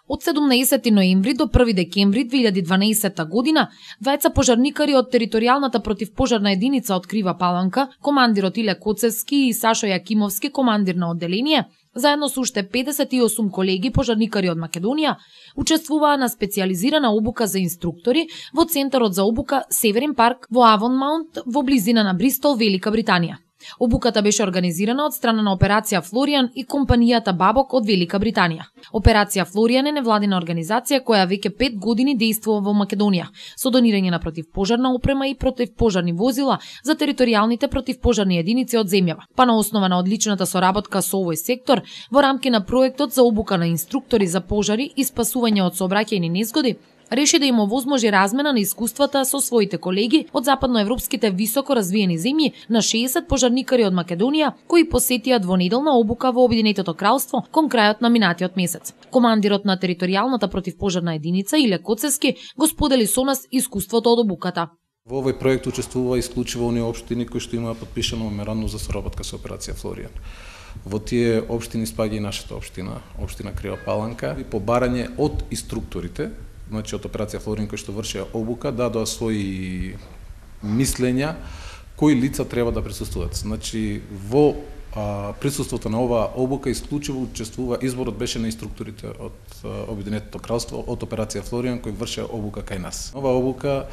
Од 17 ноември до 1 декември 2012 година, двајца пожарникари од територијалната противпожарна единица од Крива Паланка, командирот Иле Коцевски и Сашо Јакимовски, командир на одделение, заедно со уште 58 колеги пожарникари од Македонија, учествуваа на специјализирана обука за инструктори во Центарот за обука Северен парк во Авонмаунт во близина на Бристол, Велика Британија. Обуката беше организирана од страна на Операција Флоријан и компанијата Бабок од Велика Британија. Операција Флоријан е невладина организација која веќе 5 години дејствува во Македонија, со донирање на противпожарна опрема и противпожарни возила за територијалните противпожарни единици од земјава. Па на основа на одличната соработка со овој сектор, во рамки на проектот за обука на инструктори за пожари и спасување од сообраќајни незгоди, реши да им овозможи размена на искуствата со своите колеги од западноевропските високо развиени земји на 60 пожарникари од Македонија кои посетија двонеделна обука во Обединетото кралство кон крајот на минатиот месец. Командирот на територијалната противпожарна единица Иле Коцевски го сподели со нас искуството од обуката. Во овој проект учествува исклучиво оние општини кои што имаат подпишано меморандум за соработка со Операција Флоријан. Во тие општини спаѓа и нашата општина, општина Крива Паланка, и по барање од инструкторите, значи од Операција Флоријан кои што вршеа обука, дадоа своји мислења кои лица треба да присуствуваат. Значи во присуството на оваа обука исклучиво учествува, изборот беше на инструкторите од Обединетото кралство од Операција Флоријан кои вршеа обука кај нас. Оваа обука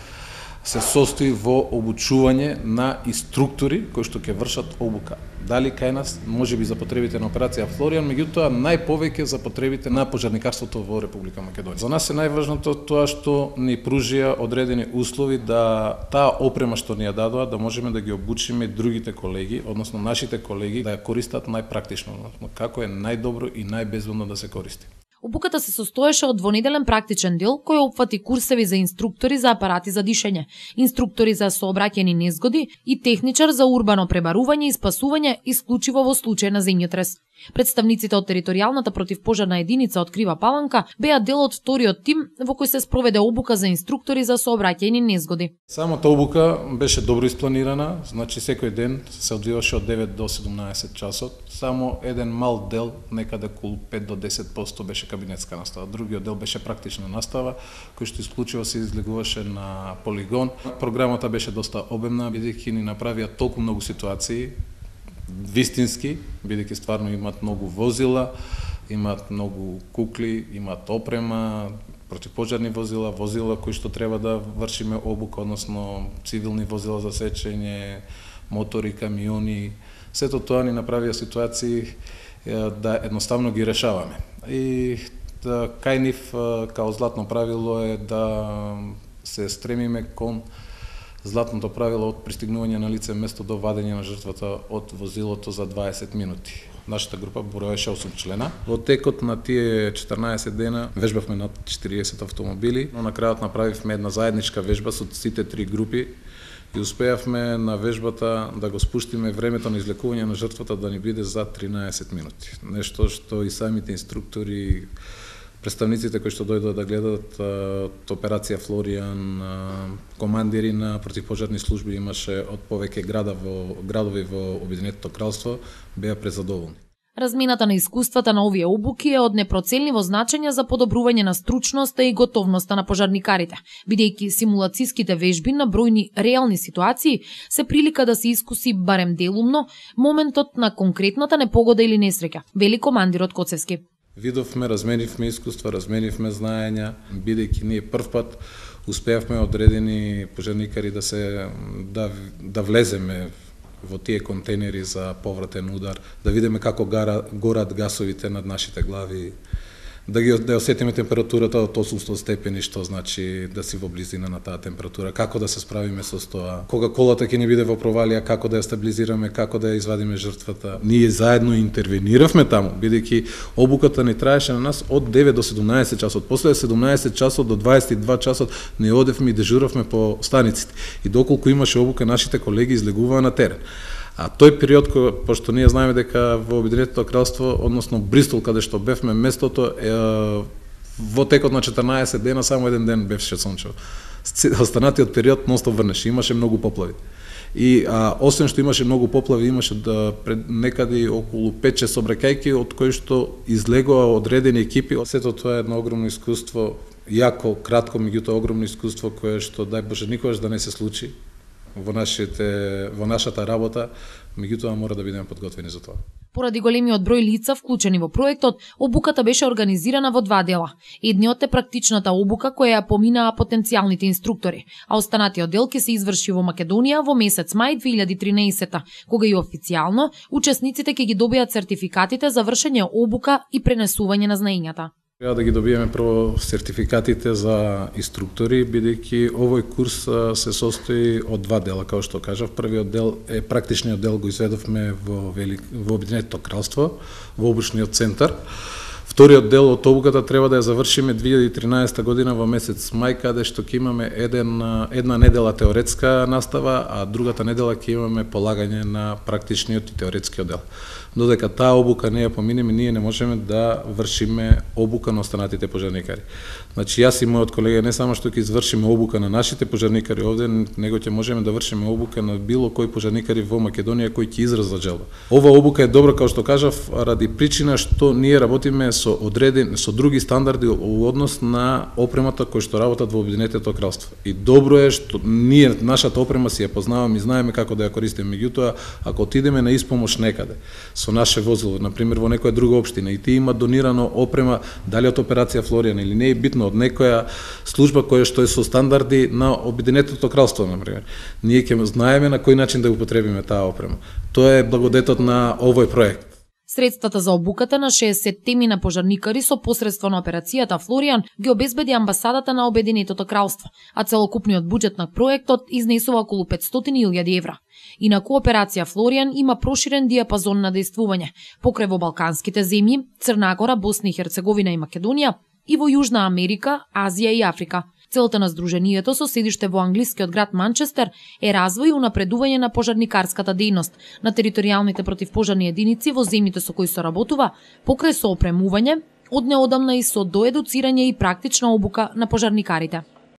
се состои во обучување на инструктори кои што ќе вршат обука. Дали кај нас, можеби за потребите на Операција Флоријан, меѓутоа најповеќе за потребите на пожарникарството во Република Македонија. За нас е најважното тоа што ни пружија одредени услови да таа опрема што ни ја дадоа да можеме да ги обучиме другите колеги, односно нашите колеги да ја користат најпрактично, односно како е најдобро и најбезвредно да се користи. Обуката се состоеше од двонеделен практичен дел кој опфати курсеви за инструктори за апарати за дишење, инструктори за сообраќајни незгоди и техничар за урбано пребарување и спасување исклучиво во случај на земјотрес. Представниците од територијалната противпожарна единица од Крива Паланка беа дел од вториот тим во кој се спроведе обука за инструктори за сообраќајни незгоди. Самата обука беше добро испланирана, значи секој ден се одвиваше од 9 до 17 часот. Само еден мал дел, некаде околу 5 до 10% беше кабинетска настава. Другиот дел беше практична настава, кој што исклучиво се излегуваше на полигон. Програмата беше доста обемна, бидејќи ни направија толку многу ситуации, вистински, бидејќи стварно имаат многу возила, имаат многу кукли, имаат опрема, противпожарни возила, возила кои што треба да вршиме обука, односно цивилни возила за сечење, мотори, камиони. Сето тоа ни направија ситуации да едноставно ги решаваме. И кај нив као златно правило е да се стремиме кон златното правило од пристигнување на лице место до вадење на жртвата од возилото за 20 минути. Нашата група броеше 8 члена. Во текот на тие 14 дена вежбавме над 40 автомобили, но на крајот направивме една заедничка вежба со сите три групи и успеавме на вежбата да го спуштиме времето на излекување на жртвата да ни биде за 13 минути. Нешто што и самите инструктори, представниците кои што дојдоа да гледат од Операција Флоријан, командири на противпожарни служби имаше од повеќе градови во Обединетото кралство, беа презадоволни. Размената на искуствата на овие обуки е од непроценливо значење за подобрување на стручноста и готовноста на пожарникарите, бидејќи симулацијските вежби на бројни реални ситуации се прилика да се искуси барем делумно моментот на конкретната непогода или несреќа, вели командирот Коцевски. Видовме, разменивме искуства, разменивме знаења, бидејќи ние прв пат успеавме одредени пожарникари да влеземе во тие контейнери за повратен удар, да видиме како горат гасовите над нашите глави, да осетиме температурата од 800 степени, што значи да си во близина на таа температура, како да се справиме со тоа, кога колата ќе ни биде во провалија, како да ја стабилизираме, како да ја извадиме жртвата. Ние заедно интервениравме таму, бидејќи обуката ни траеше на нас од 9 до 17 часот. После 17 часот до 22 часот не одевме и дежуравме по станиците. И доколку имаше обука, нашите колеги излегуваа на терен. А тој период, пошто ние знаеме дека во Обединетото кралство, односно Бристол, каде што бевме местото, во текот на 14 дена, само еден ден бевше сончево. Останатиот период ностоп врнеше, имаше многу поплави. И освен што имаше многу поплави, имаше некаде околу 5-6 собрекајки од кои што излегува одредени екипи. Сето тоа е едно огромно искуство, јако, кратко, меѓутоа огромно искуство кое што дај Боже никогаш да не се случи во нашата работа, меѓутоа мора да бидеме подготвени за тоа. Поради големиот број лица вклучени во проектот, обуката беше организирана во два дела. Едниот е практичната обука која ја поминаа потенцијалните инструктори, а останатиот дел ќе се изврши во Македонија во месец мај 2013, кога и официјално учесниците ќе ги добијат сертификатите за вршење обука и пренесување на знаењата. Треба да ги добиеме прво сертификатите за инструктори, бидејќи овој курс се состои од два дела, како што кажав. Првиот дел е практичниот дел, го изведовме во Обединетото кралство, во обучниот центар. Вториот дел од обуката треба да ја завршиме 2013 година во месец мај, каде што ќе имаме една недела теоретска настава, а другата недела ќе имаме полагање на практичниот и теоретскиот дел. Додека таа обука не ја поминеме, ние не можеме да вршиме обука на останатите пожарникари. Значи, јас и мојот колега не само што ќе извршиме обука на нашите пожарникари овде, него ќе можеме да вршиме обука на било кој пожарникари во Македонија кој ќе изразат желба. Ова обука е добра, како што кажав, ради причина што ние работиме со други стандарди во однос на опремата кои што работат во Обединетото кралство. И добро е што ние нашата опрема си ја познаваме и знаеме како да ја користиме, меѓутоа ако отидеме на испомош некаде со наше возило, на пример во некоја друга општина и ти има донирано опрема, дали од операција Флоријан или не е битно, од некоја служба која што е со стандарди на Обединетото кралство, на пример, ние ќе знаеме на кој начин да го употребиме таа опрема. Тоа е благодетот на овој проект. Средствата за обуката на 60 темина пожарникари со посредство на операцијата Флоријан ги обезбеди амбасадата на Обединетото кралство, а целокупниот буџет на проектот изнесува околу 500.000 евра. Инаку операција Флоријан има проширен диапазон на дејствување покрај во балканските земји, Црна Гора, Босна и Херцеговина и Македонија и во Јужна Америка, Азија и Африка. Целта на здруженијето со седиште во англискиот град Манчестер е развој и унапредување на пожарникарската дејност на територијалните противпожарни единици во земјите со кои соработува, покрај со опремување, од неодамна и со доедуцирање и практична обука на пожарникарите.